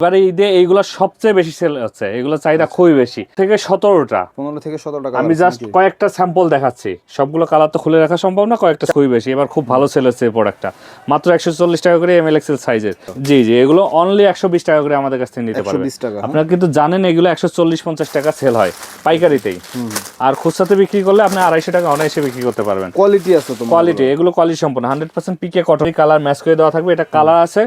এবারে ঈদে এইগুলো সবচেয়ে বেশি সেল হচ্ছে, এগুলো চাহিদা খুবই বেশি। থেকে 17টা 15 থেকে 17টা আমি জাস্ট কয়েকটা স্যাম্পল দেখাচ্ছি, সবগুলো কালার তো খুলে রাখা সম্ভব না, কয়েকটা খুবই বেশি। এবার খুব ভালো সেল হচ্ছে এই প্রোডাক্টটা, মাত্র 140 টাকা করে এমএল এক্সেল সাইজের। জি জি, এগুলো অনলি 120 টাকা করে আমাদের কাছ থেকে নিতে পারবেন। আপনারা কিন্তু জানেন এগুলো 140-50 টাকা সেল হয় পাইকারিতেই, আর খুচরাতে বিক্রি করলে আপনি 250 টাকা অনায়াসে বিক্রি করতে পারবেন। কোয়ালিটি আছে তো, কোয়ালিটি, এগুলো কোয়ালিটি সম্পূর্ণ 100% পিকে কটন। কালার ম্যাচ করে দেওয়া থাকবে, এটা কালার আছে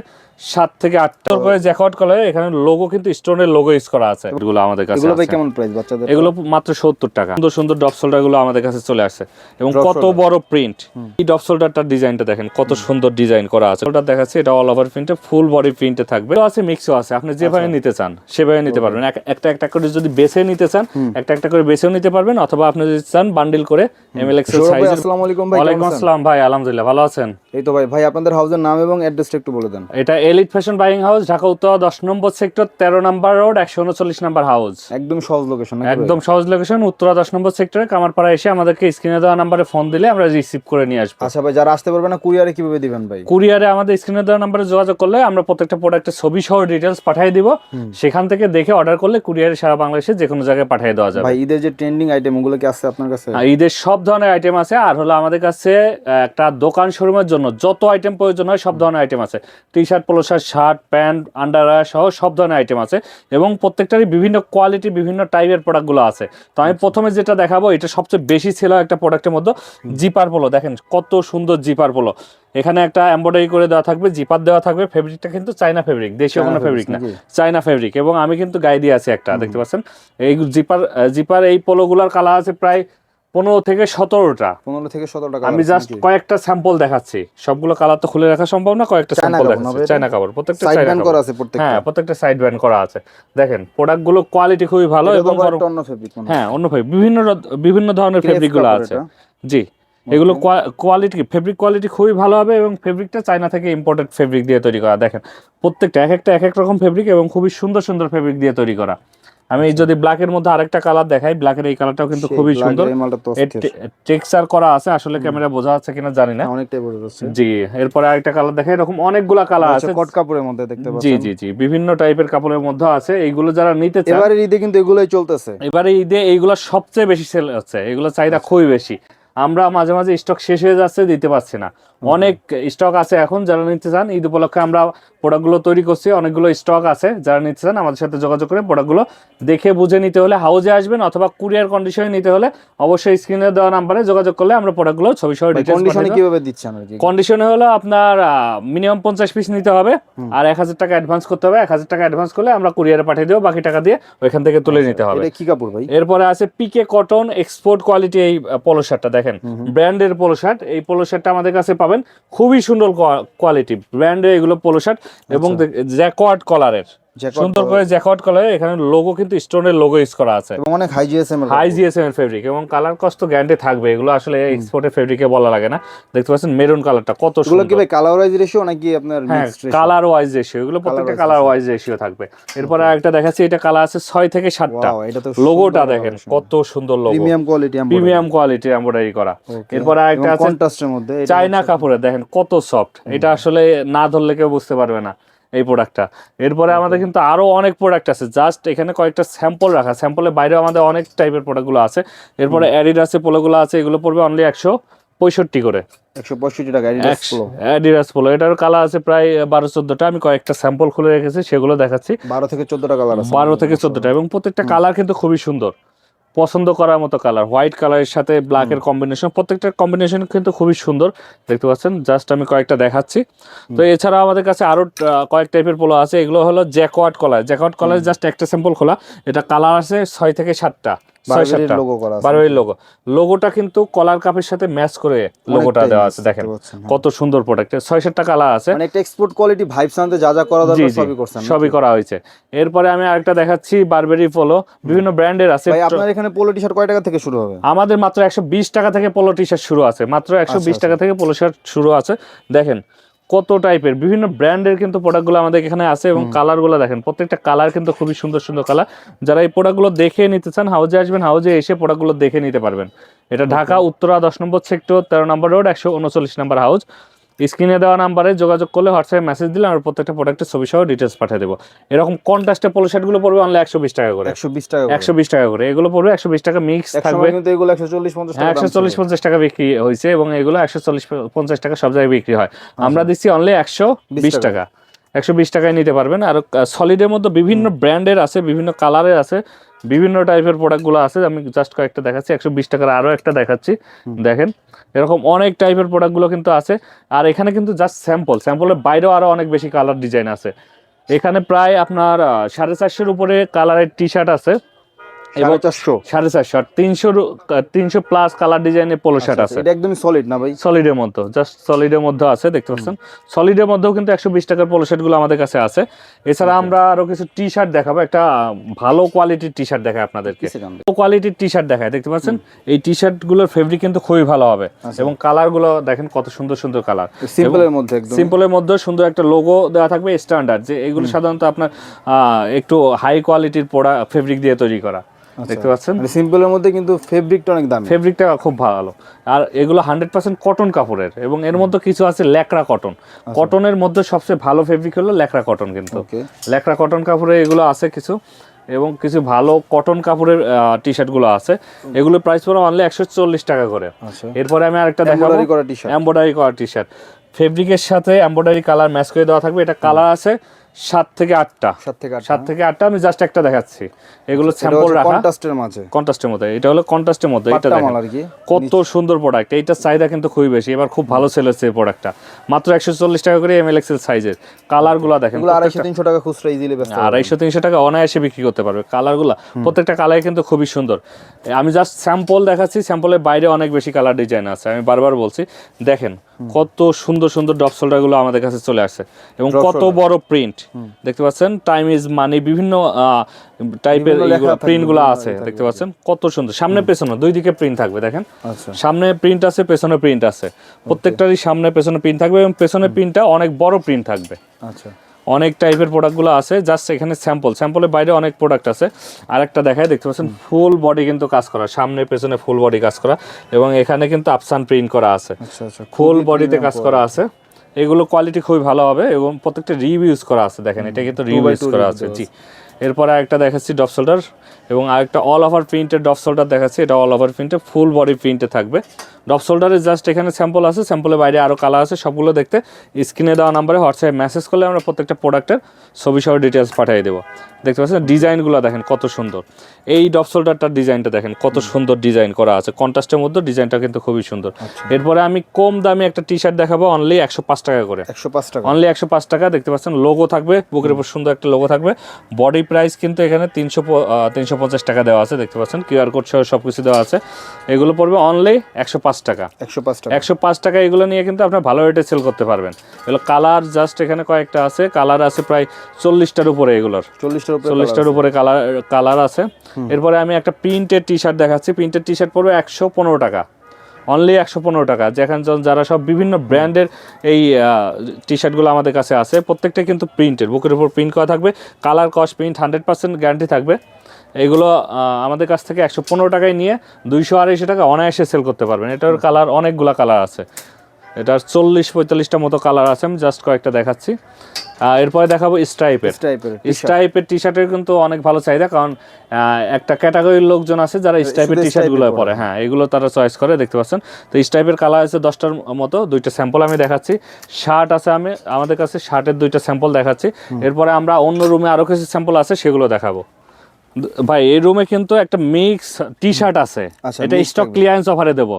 7 থেকে 8টা করে জ্যাকওয়ার্ড কালার। এখানে লোগো কিন্তু স্টোনের লোগো ইউজ করা আছে। এগুলো আমাদের কাছে এগুলো ভাই কেমন প্রাইস বাচ্চাদের? এগুলো মাত্র 70 টাকা। সুন্দর সুন্দর ডপ শোল্ডার গুলো আমাদের কাছে চলে আসছে, এবং কত বড় প্রিন্ট। এই ডপ শোল্ডারটার ডিজাইনটা দেখেন কত সুন্দর ডিজাইন করা আছে। ওটা দেখাচ্ছি, এটা অল ওভার প্রিন্টে, ফুল বডি প্রিন্টে থাকবে। আছে মিক্সও আছে, আপনি যেভাবে নিতে চান সেভাবে নিতে পারবেন। একটা একটা করে যদি বেছে নিতে চান, একটা একটা করে বেছেও নিতে পারবেন, অথবা আপনি যদি চান বান্ডিল করে এমএল এক্সেল সাইজের। আসসালামু আলাইকুম ভাই। ওয়ালাইকুম আসসালাম ভাই, আলহামদুলিল্লাহ, ভালো আছেন? এই তো ভাই, আপনাদের হাউসের নাম এবং অ্যাড্রেসটা একটু বলে দেন। এটা elite fashion buying house, Dhaka Uttara 10 নম্বর সেক্টর, 13 নম্বর রোড, 139 নম্বর হাউস। একদম সহজ লোকেশন, একদম সহজ লোকেশন, উত্তরা 10 নম্বর সেক্টরে কামারপাড়া। এসে আমাদেরকে স্ক্রিনে দেওয়া নাম্বারে ফোন দিলে আমরা রিসিভ করে নিয়ে আসবো। আচ্ছা ভাই, যারা আসতে পারবে না কুরিয়ারে কিভাবে দিবেন ভাই? কুরিয়ারে আমাদের স্ক্রিনে দেওয়া নাম্বারে যোগাযোগ করলে আমরা প্রত্যেকটা প্রোডাক্টের ছবি সহ ডিটেইলস পাঠিয়ে দিব। সেখান থেকে দেখে অর্ডার করলে কুরিয়ারে সারা বাংলাদেশে যে কোনো জায়গায় পাঠিয়ে দেওয়া যাবে। ভাই ঈদের যে ট্রেন্ডিং আইটেম ওগুলো কি আছে আপনার কাছে? ঈদের সব ধরনের আইটেম আছে, আর হলো আমাদের কাছে একটা দোকান শোরুমের জন্য যত আইটেম প্রয়োজন হয় সব ধরনের আইটেম আছে। T shirt, polo shirt, shirt, pant, underwear সহ সব ধরনের আইটেম আছে, এবং প্রত্যেকটারই বিভিন্ন কোয়ালিটি, বিভিন্ন টাইপের প্রোডাক্টগুলো আছে। তো আমি প্রথমে যেটা দেখাবো, এটা সবচেয়ে বেশি ছিল একটা প্রোডাক্টের মধ্যে, জিপার পোলো। দেখেন কত সুন্দর জিপার পোলো। এখানে একটা এমব্রয়ডারি করে দেওয়া থাকবে, জিপার দেওয়া থাকবে। ফেব্রিকটা কিন্তু চায়না ফেব্রিক, দেশীয় কোনো ফেব্রিক না, চায়না ফেব্রিক। এবং আমি কিন্তু গায়ে দিয়ে আছি একটা, দেখতে পাচ্ছেন। এই জিপার এই পোলোগুলার কালার আছে প্রায় 15 থেকে 17টা। 15 থেকে 17টা আমি জাস্ট কয়েকটা স্যাম্পল দেখাচ্ছি, সবগুলো কালার তো খুলে রাখা সম্ভব না, কয়েকটা স্যাম্পল দেখাচ্ছি। চায়না কাপড়, প্রত্যেকটা সাইড চায়না ব্যান্ড করা আছে প্রত্যেকটা। হ্যাঁ, প্রত্যেকটা সাইড ব্যান্ড করা আছে। দেখেন প্রোডাক্টগুলো কোয়ালিটি খুবই ভালো, এবং অন্য ফেব্রিক। হ্যাঁ, অন্য ফেব্রিক, বিভিন্ন ধরনের ফেব্রিকগুলো আছে। জি, এগুলো কোয়ালিটি, ফেব্রিক কোয়ালিটি খুবই ভালো হবে, এবং ফেব্রিকটা চায়না থেকে ইম্পোর্টেড ফেব্রিক দিয়ে তৈরি করা। দেখেন প্রত্যেকটা এক এক রকম ফেব্রিক, এবং খুবই সুন্দর সুন্দর ফেব্রিক দিয়ে তৈরি করা। আমি যদি ব্ল্যাকের মধ্যে আরেকটা কালার দেখাই, ব্ল্যাকের এই কালারটাও কিন্তু খুবই সুন্দর, টেক্সচার করা আছে। আসলে ক্যামেরা বোঝা যাচ্ছে কিনা জানি না, অনেকটাই বোঝা যাচ্ছে। জি, এরপরে আরেকটা কালার দেখাই, এরকম অনেকগুলা কালার আছে কট কাপড়ের মধ্যে দেখতে পাচ্ছেন। জি জি জি, বিভিন্ন টাইপের কাপড়ের মধ্যে আছে। এইগুলো যারা নিতে চান, এবারে ঈদে কিন্তু এগুলোই চলতেছে। এবারে ঈদে এইগুলো সবচেয়ে বেশি সেল হচ্ছে, এগুলো চাহিদা খুবই বেশি। আমরা মাঝে মাঝে স্টক শেষ হয়ে যাচ্ছে, দিতে পারছি না। অনেক স্টক আছে এখন, যারা নিতে চান ঈদ উপলক্ষে আমরা প্রোডাক্টগুলো তৈরি করছি, অনেকগুলো স্টক আছে। যারা নিতে চান আমাদের সাথে যোগাযোগ করে প্রোডাক্টগুলো দেখে বুঝে নিতে হলে হাউজে আসবেন, অথবা কুরিয়ার কন্ডিশনে নিতে হলে অবশ্যই স্ক্রিনে দেওয়া নাম্বারে যোগাযোগ করলে আমরা প্রোডাক্টগুলো ছবি সহ ডিটেইলস কন্ডিশনে কিভাবে দিচ্ছেন? কন্ডিশনে হলো আপনার মিনিমাম 50 পিস নিতে হবে, আর 1000 টাকা অ্যাডভান্স করতে হবে। 1000 টাকা অ্যাডভান্স করলে আমরা কুরিয়ারে পাঠিয়ে দেবো, বাকি টাকা দিয়ে ওইখান থেকে তুলে নিতে হবে। এটা কি কাপড় ভাই? এরপরে আছে পিকে কটন এক্সপোর্ট কোয়ালিটি এই পোলো শার্টটা। দেখেন ব্র্যান্ডের পোলো শার্ট, এই পোলো শার্টটা আমাদের কাছে পাবেন খুবই সুন্দর কোয়ালিটি, ব্র্যান্ডের এগুলো পোলো শার্ট, এবং জ্যাকওয়ার্ড কলারের, সুন্দর করে জ্যাকওয়ার্ড কালার। এখানে লোগো কিন্তু স্টোনের লোগো ইউজ করা আছে, এবং অনেক হাই জিএসএম এর ফেব্রিক, এবং কালার কস্ট তো গ্যারান্টি থাকবে। এগুলো আসলে এক্সপোর্টের ফেব্রিকে বলা লাগে না। দেখতে পাচ্ছেন মেরুন কালারটা কত সুন্দর। এগুলো কি ভাই কালার ওয়াইজ রেশিও নাকি আপনার mixed ratio? Colour wise ratio, এগুলো প্রত্যেকটা কালার ওয়াইজ রেশিও থাকবে। এরপর আরেকটা দেখাচ্ছি, এটা কালার আছে 6 থেকে 7টা। লোগোটা দেখেন কত সুন্দর লোগো, প্রিমিয়াম কোয়ালিটি এমব্রয়ডারি করা। এরপর আরেকটা আছে কন্ট্রাস্টের মধ্যে, চায়না কাপড়ে, দেখেন কত সফট। এটা আসলে না ধরলে কেউ বুঝতে পারবে না এই প্রোডাক্টটা। এরপরে আমাদের কিন্তু আরো অনেক প্রোডাক্ট আছে, জাস্ট এখানে কয়েকটা স্যাম্পল রাখা। স্যাম্পলের বাইরেও আমাদের অনেক টাইপের প্রোডাক্টগুলো আছে। এরপরে অ্যাডিডাসের পোলোগুলো আছে, এগুলো পড়বে অনলি 165 করে, 165 টাকা। অ্যাডিডাস পোলো, এটার কালার আছে প্রায় 12-14টা। আমি কয়েকটা স্যাম্পল খুলে রেখেছি, সেগুলো দেখাচ্ছি। 12 থেকে 14টা কালার আছে, 12 থেকে 14টা, এবং প্রত্যেকটা কালার কিন্তু খুবই সুন্দর, পছন্দ করার মতো কালার। হোয়াইট কালারের সাথে ব্ল্যাকের কম্বিনেশন, প্রত্যেকটা কম্বিনেশন কিন্তু খুবই সুন্দর, দেখতে পাচ্ছেন। জাস্ট আমি কয়েকটা দেখাচ্ছি। তো এছাড়া আমাদের কাছে আরো কয়েক টাইপের পোলো আছে। এগুলো হলো জ্যাকওয়ার্ড কলার। জ্যাকওয়ার্ড কলার জাস্ট একটা স্যাম্পল খোলা, এটা কালার আছে 6 থেকে 7টা, 6-7টা বারোয়ের লোগো। লোগোটা কিন্তু কলার কাপের সাথে ম্যাচ করে লোগোটা দেওয়া আছে। দেখেন কত সুন্দর প্রোডাক্ট, 6-7টা কালার আছে। মানে একটা এক্সপোর্ট কোয়ালিটি ভাইবস আনতে যা যা করা দরকার সবই করছেন, সবই করা হয়েছে। এরপরে আমি আরেকটা দেখাচ্ছি, বারবেরি পোলো, বিভিন্ন ব্র্যান্ডের আছে। ভাই আপনার এখানে পোলো টি-শার্ট কয় টাকা থেকে শুরু হবে? আমাদের মাত্র 120 টাকা থেকে পোলো টি-শার্ট শুরু আছে, মাত্র 120 টাকা থেকে পোলো শার্ট শুরু আছে। দেখেন কত টাইপের বিভিন্ন ব্র্যান্ডের কিন্তু প্রোডাক্টগুলো আমাদের এখানে আছে, এবং কালারগুলো দেখেন প্রত্যেকটা কালার কিন্তু খুবই সুন্দর সুন্দর কালার। যারা এই প্রোডাক্টগুলো দেখে নিতে চান হাউজে আসবেন, হাউজে এসে প্রোডাক্টগুলো দেখে নিতে পারবেন। এটা ঢাকা উত্তরা 10 নম্বর সেক্টর, 13 নম্বর রোড, 139 নম্বর হাউস। স্ক্রিনে দেওয়া নাম্বারে যোগাযোগ করলে হোয়াটসঅ্যাপে মেসেজ দিলে আমরা প্রত্যেকটা প্রোডাক্টের ছবি সহ ডিটেলস পাঠিয়ে দেবো। এরকম কন্ট্রাস্টে পোলো শার্টগুলো পড়বে অনলি 120 টাকা করে। 120 টাকা 120 টাকা করে এগুলো পড়বে, 120 টাকা মিক্স থাকবে। কিন্তু এগুলো 140-50 টাকা 140-50 টাকা বিক্রি হয়েছে এবং এগুলো 140-50 টাকা সব জায়গায় বিক্রি হয়। আমরা দিচ্ছি অনলি 120 টাকা। 120 টাকায় নিতে পারবেন। আর সলিডের মধ্যে বিভিন্ন ব্র্যান্ডের আছে, বিভিন্ন কালারের আছে, বিভিন্ন টাইপের প্রোডাক্টগুলো আছে। আমি জাস্ট কয়েকটা দেখাচ্ছি, 120 টাকার আরও একটা দেখাচ্ছি। দেখেন এরকম অনেক টাইপের প্রোডাক্টগুলো কিন্তু আছে। আর এখানে কিন্তু জাস্ট স্যাম্পলের বাইরেও আরও অনেক বেশি কালার ডিজাইন আছে। এখানে প্রায় আপনার 450-এর উপরে কালারের টি শার্ট আছে এবং 450 300 প্লাস কালার ডিজাইনের পোলো শার্ট আছে। এটা একদমই সলিড না ভাই? সলিডের মধ্যে, জাস্ট সলিডের মধ্যে আছে, দেখতে পাচ্ছেন। সলিডের মধ্যেও কিন্তু 120 টাকার পোলো শার্টগুলো আমাদের কাছে আছে। এছাড়া আমরা আরো কিছু টি শার্ট দেখাবো, একটা ভালো কোয়ালিটির টি শার্ট দেখায় আপনাদেরকে। কোয়ালিটির টি শার্ট দেখায়, দেখতে পাচ্ছেন। এই টি শার্টগুলোর ফেব্রিক কিন্তু খুবই ভালো হবে এবং কালারগুলো দেখেন কত সুন্দর সুন্দর কালার। সিম্পলের মধ্যে সুন্দর একটা লোগো দেওয়া থাকবে স্ট্যান্ডার্ড, যে এগুলো সাধারণত আপনার একটু হাই কোয়ালিটির ফেব্রিক দিয়ে তৈরি করা, দেখতে পাচ্ছেন। সিম্পলের মধ্যে কিন্তু ফেব্রিকটা অনেক দামি, ফেব্রিকটা খুব ভালো। আর এগুলো 100% কটন কাপড়ের এবং এর মধ্যে কিছু আছে ল্যাকড়া কটন। কটনের মধ্যে সবচেয়ে ভালো ফেব্রিক হলো ল্যাকড়া কটন, কিন্তু ল্যাকড়া কটন কাপড়ে এগুলো আছে কিছু, এবং কিছু ভালো কটন কাপড়ের টি শার্টগুলো আছে। এগুলো প্রাইস পড়ে অনলি 140 টাকা করে। এরপরে আমি আরেকটা দেখাবো, এমব্রয়ডারি করা টি শার্ট। ফেব্রিকের সাথে এমব্রয়ডারি কালার ম্যাচ করে দেওয়া থাকবে। এটা কালার আছে 7 থেকে 8টা। আমি জাস্ট একটা দেখাচ্ছি। এগুলো স্যাম্পল রাখা কন্ট্রাস্টের মধ্যে। এটা হলো কন্ট্রাস্টের মধ্যে। এটা দেখেন কত সুন্দর প্রোডাক্ট। এইটার চাহিদা কিন্তু খুবই বেশি, এবার খুব ভালো সেল হচ্ছে এই প্রোডাক্টটা। মাত্র 140 টাকা করে এমএল এক্সেল সাইজের। কালারগুলো দেখেন 250-300 টাকা খুচরা ইজিলি বেচতে পারবে। 250-300 টাকা অনায়াসে বিক্রি করতে পারবে। কালারগুলো প্রত্যেকটা কালার কিন্তু খুবই সুন্দর। আমি জাস্ট স্যাম্পল দেখাচ্ছি, স্যাম্পলের বাইরে অনেক বেশি কালার ডিজাইন আছে। আমি বারবার বলছি, দেখেন কত সুন্দর সুন্দর ড্রপ শোল্ডারগুলো আমাদের কাছে চলে আসছে এবং কত বড় প্রিন্ট, দেখতে পাচ্ছেন। টাইম ইজ মানি, বিভিন্ন টাইপের প্রিন্টগুলো আছে, দেখতে পাচ্ছেন কত সুন্দর। সামনে পেছনে দুই দিকে প্রিন্ট থাকবে, দেখেন। সামনে প্রিন্ট আছে, পেছনে প্রিন্ট আছে। প্রত্যেকটারই সামনে পেছনে প্রিন্ট থাকবে এবং পেছনে প্রিন্টটা অনেক বড় প্রিন্ট থাকবে। অনেক টাইপের প্রোডাক্টগুলো আছে, জাস্ট এখানে স্যাম্পলের বাইরে অনেক প্রোডাক্ট আছে। আরেকটা দেখায়, দেখতে পাচ্ছেন ফুল বডি কিন্তু কাজ করা, সামনে পেছনে ফুল বডি কাজ করা এবং এখানে কিন্তু আপসান প্রিন্ট করা আছে, ফুল বডিতে কাজ করা আছে। এগুলো কোয়ালিটি খুবই ভালো হবে এবং প্রত্যেকটা রিভিউজ করা আছে, দেখেন এটা কিন্তু রিভিউজ করা আছে। জি, এরপরে আরেকটা দেখাচ্ছি ড্রপ শোল্ডার এবং আরেকটা অল ওভার প্রিন্টের ড্রপ শোল্ডার দেখাচ্ছি। এটা অল ওভার প্রিন্টে ফুল বডি প্রিন্টে থাকবে। ড্রপ শোল্ডারে জাস্ট এখানে স্যাম্পল আছে, স্যাম্পলের বাইরে আরও কালার আছে। সবগুলো দেখতে স্ক্রিনে দেওয়া নাম্বারে হোয়াটসঅ্যাপে মেসেজ করলে আমরা প্রত্যেকটা প্রোডাক্টের ছবি সহ ডিটেলস পাঠিয়ে দেবো। দেখতে পাচ্ছেন ডিজাইনগুলো দেখেন কত সুন্দর। এই ড্রপ শোল্ডারটার ডিজাইনটা দেখেন কত সুন্দর ডিজাইন করা আছে, কন্ট্রাস্টের মধ্যে ডিজাইনটা কিন্তু খুবই সুন্দর। এরপরে আমি কম দামি একটা টি শার্ট দেখাবো, অনলি 105 টাকা করে। অনলি 105 টাকা, দেখতে পাচ্ছেন। লোগো থাকবে, বুকের উপর সুন্দর একটা লোগো থাকবে। বডি প্রাইস কিন্তু এখানে 350 টাকা দেওয়া আছে, দেখতে পাচ্ছেন। কিউআর কোড সহ সব কিছু দেওয়া আছে। এগুলো পড়বে অনলি 105 টাকা। 105 টাকা এগুলো নিয়ে কিন্তু আপনার ভালো রেটে সেল করতে পারবেন। এগুলো কালার জাস্ট এখানে কয়েকটা আছে, কালার আছে প্রায় 40টার উপরে। এগুলোর 40টার উপরে কালার আছে। এরপরে আমি একটা প্রিন্টের টি শার্ট দেখাচ্ছি। প্রিন্টের টি শার্ট পড়বে 115 টাকা, অনলি 115 টাকা। যেখানে যারা সব বিভিন্ন ব্র্যান্ডের এই টি শার্টগুলো আমাদের কাছে আছে, প্রত্যেকটা কিন্তু প্রিন্টের, বুকের উপর প্রিন্ট করা থাকবে। কালার কস্ট প্রিন্ট 100% গ্যারান্টি থাকবে। এগুলো আমাদের কাছ থেকে 115 টাকায় নিয়ে 200-250 টাকা অনায়াসে সেল করতে পারবেন। এটার কালার অনেকগুলো কালার আছে, এটার 40-45টা মতো কালার আছে। আমি জাস্ট কয়েকটা দেখাচ্ছি। এরপরে দেখাবো স্ট্রাইপের টি শার্টের কিন্তু অনেক ভালো চাহিদা, কারণ একটা ক্যাটাগরির লোকজন আছে যারা স্ট্রাইপের টি শার্টগুলো পরে, হ্যাঁ এগুলো তারা চয়েস করে, দেখতে পাচ্ছেন। তো স্ট্রাইপের কালার আছে 10টার মতো। 2টা স্যাম্পল আমি দেখাচ্ছি। শার্ট আছে আমাদের কাছে, শার্টের 2টা স্যাম্পল দেখাচ্ছি। এরপরে আমরা অন্য রুমে আরও কিছু স্যাম্পল আছে, সেগুলো দেখাবো। ভাই এই রুমে কিন্তু একটা মিক্স টি শার্ট আছে, এটা স্টক ক্লিয়ারেন্স অফারে দেবো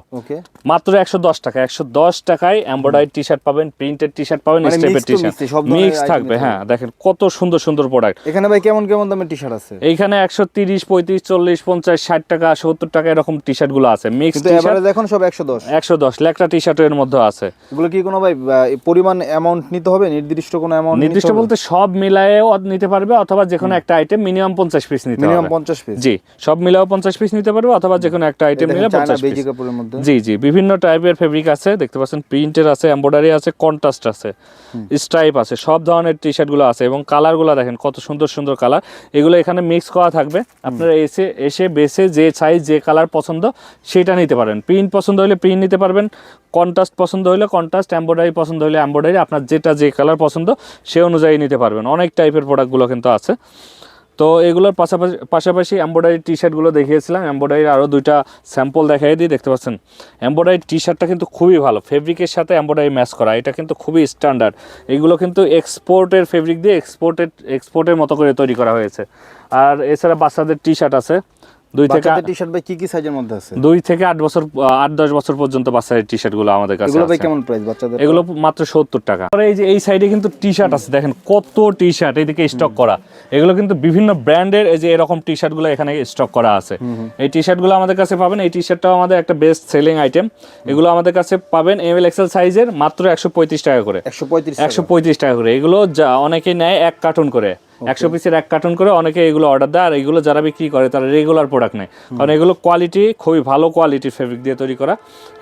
মাত্র 110 টাকা। 110 টাকায় এমব্রয়ডারি টি শার্ট পাবেন, প্রিন্টেড টি শার্ট পাবেন, স্টেপের টি শার্ট মিক্স থাকবে। হ্যাঁ দেখেন কত সুন্দর সুন্দর প্রোডাক্ট। এখানে ভাই কেমন কেমন দামের টি শার্ট আছে? এইখানে 130, 35, 40, 50, 60 টাকা, 70 টাকা এরকম টি শার্ট গুলো আছে। মিক্স টি শার্ট দেখুন সব 110 লেকটা টি শার্ট এর মধ্যে আছে। এগুলো কি কোনো ভাই পরিমাণ অ্যামাউন্ট নিতে হবে, নির্দিষ্ট কোনো অ্যামাউন্ট? নির্দিষ্ট বলতে সব মিলায়েও নিতে পারবে, অথবা যে কোনো একটা আইটেম মিনিমাম 50 পিস নিতে নিতে মিনিমাম হবে 50 পিস। জি, সব মিলাও 50 পিস নিতে পারবে, অথবা যে কোনো একটা আইটেম নিলে 50 পিস। বেজি কাপড়ের মধ্যে জি জি, বিভিন্ন টাইপের ফেব্রিক আছে, দেখতে পাচ্ছেন প্রিন্টের আছে, এমব্রয়ডারি আছে, কন্ট্রাস্ট আছে, স্ট্রাইপ আছে, সব ধরনের টি শার্টগুলো আছে। এবং কালারগুলো দেখেন কত সুন্দর সুন্দর কালার, এগুলো এখানে মিক্স করা থাকবে। আপনারা এসে বেছে যে সাইজ যে কালার পছন্দ সেটা নিতে পারেন। প্রিন্ট পছন্দ হলে প্রিন্ট নিতে পারবেন, কন্ট্রাস্ট পছন্দ হলে কন্ট্রাস্ট, এমব্রয়ডারি পছন্দ হলে এমব্রয়ডারি, আপনার যেটা যে কালার পছন্দ সে অনুযায়ী নিতে পারবেন। অনেক টাইপের প্রোডাক্টগুলো কিন্তু আছে। তো এগুলোর পাশাপাশি এমব্রয়ডারি টি শার্টগুলো দেখিয়েছিলাম, এমব্রয়ডারির আরও দুইটা স্যাম্পল দেখাই দিই। দেখতে পাচ্ছেন এমব্রয়ডারি টি শার্টটা কিন্তু খুবই ভালো, ফেব্রিকের সাথে এমব্রয়ডারি ম্যাচ করা, এটা কিন্তু খুবই স্ট্যান্ডার্ড। এগুলো কিন্তু এক্সপোর্টের ফেব্রিক দিয়ে এক্সপোর্টের মতো করে তৈরি করা হয়েছে। আর এছাড়া বাচ্চাদের টি শার্ট আছে, 2 থেকে টি শার্ট ভাই কি কি সাইজের মধ্যে আছে? 2 থেকে 8-10 বছর পর্যন্ত বাচ্চাদের টি শার্টগুলো আমাদের কাছে এগুলো ভাই আছে। কেমন প্রাইস বাচ্চাদের? এগুলো মাত্র 70 টাকা। এই যে এই সাইডে কিন্তু টি শার্ট আছে, দেখেন কত টি শার্ট এইদিকে স্টক করা। এগুলো কিন্তু বিভিন্ন ব্র্যান্ডের, এই যে এরকম টি শার্টগুলো এখানে স্টক করা আছে। এই টি শার্টগুলো আমাদের কাছে পাবেন। এই টি শার্টটাও আমাদের একটা বেস্ট সেলিং আইটেম। এগুলো আমাদের কাছে পাবেন এমএল এক্সেল সাইজের মাত্র 135 টাকা করে। 135 টাকা করে। এগুলো অনেকেই নেয় 1 কার্টন করে, 100 পিসের 1 কার্টন করে অনেকে এগুলো অর্ডার দেয়। আর এগুলো যারা বিক্রি করে তারা রেগুলার প্রোডাক্ট নেয়, কারণ এগুলো কোয়ালিটি খুবই ভালো কোয়ালিটির ফেব্রিক দিয়ে তৈরি করা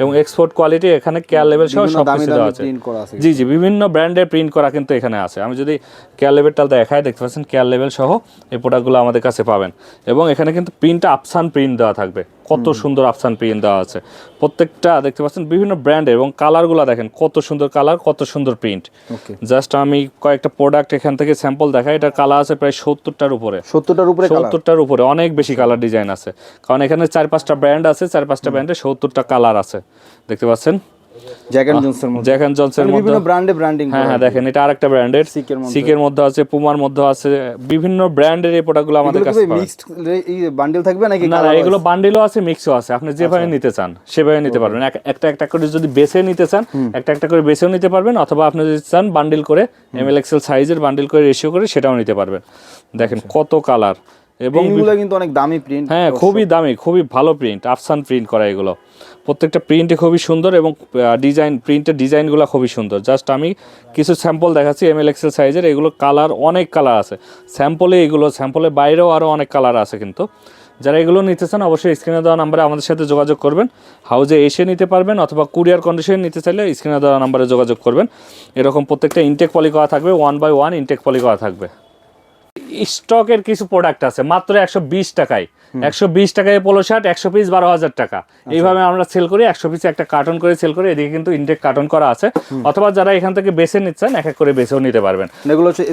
এবং এক্সপোর্ট কোয়ালিটি। এখানে কেয়ার লেভেল সহ সব কিছু দেওয়া আছে। জি জি, বিভিন্ন ব্র্যান্ডের প্রিন্ট করা কিন্তু এখানে আছে। আমি যদি কেয়ার লেভেলটা দেখাই, দেখতে পাচ্ছেন কেয়ার লেভেল সহ এই প্রোডাক্টগুলো আমাদের কাছে পাবেন। এবং এখানে কিন্তু প্রিন্টটা আফসান প্রিন্ট দেওয়া থাকবে, কত সুন্দর আফসান প্রিন্ট দেওয়া আছে প্রত্যেকটা। দেখতে পাচ্ছেন বিভিন্ন ব্র্যান্ডের, এবং কালারগুলো দেখেন কত সুন্দর কালার, কত সুন্দর প্রিন্ট। জাস্ট আমি কয়েকটা প্রোডাক্ট এখান থেকে স্যাম্পল দেখাই। এটা কালার আছে প্রায় 70টার উপরে, 70টার উপরে, অনেক বেশি কালার ডিজাইন আছে। কারণ এখানে 4-5টা ব্র্যান্ড আছে, 4-5টা ব্র্যান্ডে 70টা কালার আছে। দেখতে পাচ্ছেন জ্যাক এন্ড জনসের মধ্যে বিভিন্ন ব্র্যান্ডে ব্র্যান্ডিং। হ্যাঁ, দেখেন এটা আরেকটা ব্র্যান্ডের, সিকের মধ্যে আছে, পুমার মধ্যে আছে, বিভিন্ন ব্র্যান্ডের এই প্রোডাক্টগুলো আমাদের কাছে পাবেন। মিক্সড এই বান্ডেল থাকবে নাকি? না, এগুলো বান্ডেলও আছে, মিক্সও আছে। আপনি যেভাবে নিতে চান সেভাবে নিতে পারবেন। একটা করে যদি বেছে নিতে চান, একটা করে বেছেও নিতে পারবেন, অথবা আপনি যদি চান বান্ডেল করে এমএল এক্সেল সাইজের বান্ডেল করে রেশিও করে সেটাও নিতে পারবেন। দেখেন কত কালার, এবং এগুলো কিন্তু অনেক দামি প্রিন্ট। হ্যাঁ, খুবই দামি, খুবই ভালো প্রিন্ট, আফসান প্রিন্ট করা এগুলো। প্রত্যেকটা প্রিন্টে খুবই সুন্দর, এবং ডিজাইন, প্রিন্টের ডিজাইনগুলো খুবই সুন্দর। জাস্ট আমি কিছু স্যাম্পল দেখাচ্ছি এমএল এক্সেল সাইজের। এগুলো কালার, অনেক কালার আছে স্যাম্পলের বাইরেও আরও অনেক কালার আছে। কিন্তু যারা এগুলো নিতে চান অবশ্যই স্ক্রিনে দেওয়া নাম্বারে আমাদের সাথে যোগাযোগ করবেন। হাউজে এসে নিতে পারবেন, অথবা কুরিয়ার কন্ডিশনে নিতে চাইলে স্ক্রিনে দেওয়া নাম্বারে যোগাযোগ করবেন। এরকম প্রত্যেকটা ইনটেক পলি করা থাকবে, 1 by 1 ইনটেক পলি করা থাকবে। স্টকের কিছু প্রোডাক্ট আছে মাত্র 120 টাকায়। 120 টাকায় পোলো শার্ট 100 পিস 12,000 টাকা। এইভাবে আমরা সেল করি, 100 পিসে একটা কার্টন করে সেল করি। এদিকে কিন্তু ইনটেক কার্টন করা আছে, অথবা যারা এখান থেকে বেছে নিচ্ছেন এক এক করে বেছেও নিতে পারবেন। এগুলো হচ্ছে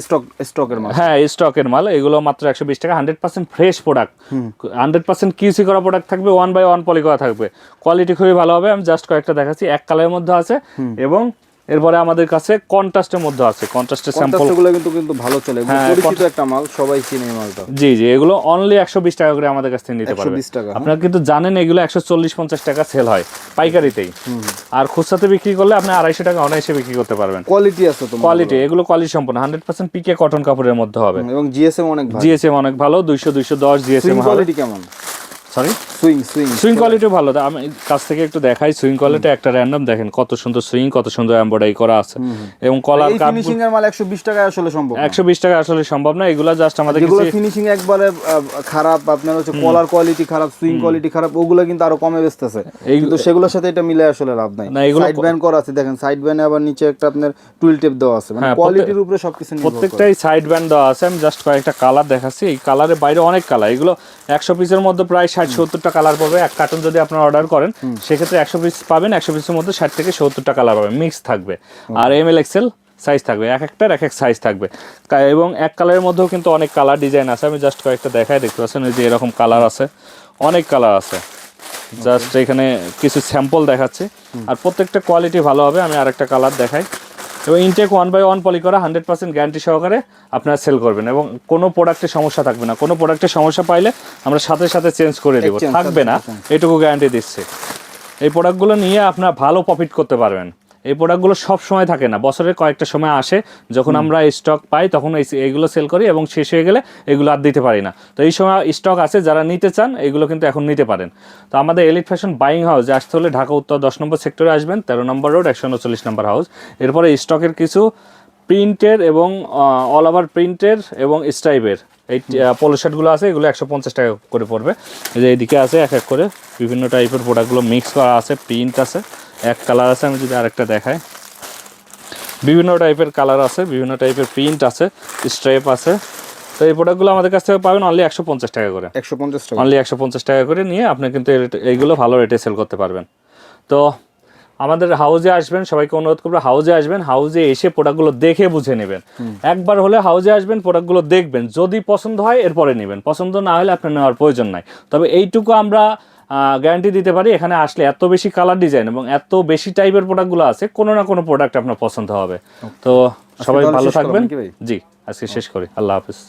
স্টকের মাল। হ্যাঁ, স্টকের মাল। এগুলো মাত্র 120 টাকা। 100% ফ্রেশ প্রোডাক্ট, 100% কিউসি করা প্রোডাক্ট থাকবে, 1 by 1 পলি করা থাকবে। কোয়ালিটি খুবই ভালো হবে। আমি জাস্ট কয়েকটা দেখাচ্ছি। এক কালারের মধ্যে আছে, এবং এরপরে আমাদের কাছে কন্ট্রাস্টের মধ্যে আছে। কন্ট্রাস্টের স্যাম্পলগুলো কিন্তু ভালো চলে, পরিচিত একটা মাল, সবাই চিনে এই মালটা। জি জি, এগুলো অনলি 120 টাকা করে আমাদের কাছ থেকে নিতে পারবেন। আপনারা কিন্তু জানেন এগুলো 140-50 টাকা সেল হয় পাইকারিতেই, আর খুচরাতে বিক্রি করলে আপনি 250 টাকা অনায়াসে বিক্রি করতে পারবেন। কোয়ালিটি আছে তো, কোয়ালিটি, এগুলো কোয়ালিটি সম্পন্ন 100% পিকে কটন কাপড়ের মধ্যে হবে, এবং জিএসএম অনেক ভালো 200-210 জিএসএম। কোয়ালিটি কেমন? সরি, সুইং কোয়ালিটি ভালো। আমি কাছ থেকে একটু দেখাই সুইং কোয়ালিটি। একটা র্যান্ডম দেখেন কত সুন্দর সুইং, কত সুন্দর এমব্রয়ডারি করা আছে, এবং কলার কাট। ফিনিশিং এর মাল 120 টাকা আসলে সম্ভব না, 120 টাকা আসলে সম্ভব না। এগুলা জাস্ট আমাদের কাছে ফিনিশিং একবারে খারাপ, আপনার হচ্ছে কলার কোয়ালিটি খারাপ, সুইং কোয়ালিটি খারাপ, ওগুলা কিন্তু আরো কমে বেচতেছে। কিন্তু সেগুলোর সাথে এটা মিলে আসলে লাভ নাই। সাইড ব্যান্ড করা আছে, দেখেন সাইড ব্যান্ডে আবার নিচে একটা আপনার টুইল টেপ দেওয়া আছে, মানে কোয়ালিটির উপরে সবকিছু নির্ভর করে। প্রত্যেকটাই সাইড ব্যান্ড দেওয়া আছে। আমি জাস্ট কয়েকটা কালার দেখাচ্ছি। এই কালারের বাইরে অনেক কালার। এগুলো 100 পিসের মধ্যে প্রায় 60-70টা কালার পাবে। এক কার্টন যদি আপনারা অর্ডার করেন সেক্ষেত্রে 100 পিস পাবেন। 100 পিসের মধ্যে 60 থেকে 70টা কালার পাবেন, মিক্স থাকবে। আর এমএল এক্সেল সাইজ থাকবে, এক একটার এক এক সাইজ থাকবে। এবং এক কালারের মধ্যেও কিন্তু অনেক কালার ডিজাইন আছে। আমি জাস্ট কয়েকটা দেখাই, দেখতে পাচ্ছেন এই যে এরকম কালার আছে, অনেক কালার আছে। জাস্ট এখানে কিছু স্যাম্পল দেখাচ্ছি, আর প্রত্যেকটা কোয়ালিটি ভালো হবে। আমি আরেকটা কালার দেখাই। এবং ইনটেক 1 by 1 পলি করা, 100% গ্যারান্টি সহকারে আপনারা সেল করবেন, এবং কোনো প্রোডাক্টের সমস্যা থাকবে না। কোনো প্রোডাক্টের সমস্যা পাইলে আমরা সাথে সাথে চেঞ্জ করে দেবো, থাকবে না, এটুকু গ্যারান্টি দিচ্ছি। এই প্রোডাক্টগুলো নিয়ে আপনারা ভালো প্রফিট করতে পারবেন। এই প্রোডাক্টগুলো সব সময় থাকে না, বছরের কয়েকটা সময় আসে, যখন আমরা স্টক পাই তখন এইগুলো সেল করি, এবং শেষ হয়ে গেলে এগুলো আর দিতে পারি না। তো এই সময় স্টক আছে, যারা নিতে চান এগুলো কিন্তু এখন নিতে পারেন। তো আমাদের এলিট ফ্যাশন বাইং হাউসে আসতে হলে ঢাকা উত্তর 10 নম্বর সেক্টরে আসবেন, 13 নম্বর রোড, 139 নম্বর হাউস। এরপরে স্টকের কিছু প্রিন্টের এবং অল ওভার প্রিন্টের এবং স্ট্রাইপের এই পোলো শার্টগুলো আছে, এগুলো 150 টাকা করে পড়বে। এই যে এইদিকে আছে এক এক করে বিভিন্ন টাইপের প্রোডাক্টগুলো মিক্স করা আছে, প্রিন্ট আছে, এক কালার আছে। আমি যদি আরেকটা দেখাই, বিভিন্ন টাইপের কালার আছে, বিভিন্ন টাইপের প্রিন্ট আছে, স্ট্রাইপ আছে। তো এই প্রোডাক্টগুলো আমাদের কাছ থেকে পাবেন অনলি 150 টাকা করে। 150 টাকা। অনলি 150 টাকা করে নিয়ে আপনি কিন্তু এইগুলো ভালো রেটে সেল করতে পারবেন। তো আমাদের হাউজে আসবেন, সবাইকে অনুরোধ করবো হাউজে আসবেন, হাউজে এসে প্রোডাক্টগুলো দেখে বুঝে নেবেন। একবার হলে হাউজে আসবেন, প্রোডাক্টগুলো দেখবেন, যদি পছন্দ হয় এরপরে নেবেন, পছন্দ না হলে আপনার নেওয়ার প্রয়োজন নাই। তবে এইটুকু আমরা গ্যারান্টি দিতে পারি, এখানে আসলে এত বেশি কালার ডিজাইন এবং এত বেশি টাইপের প্রোডাক্টগুলো আছে, কোনো না কোনো প্রোডাক্ট আপনার পছন্দ হবে। তো সবাই তাহলে ভালো শেষ করো থাকবেন। নাকি ভাই? জি, আজকে শেষ করি। আল্লাহ হাফিজ।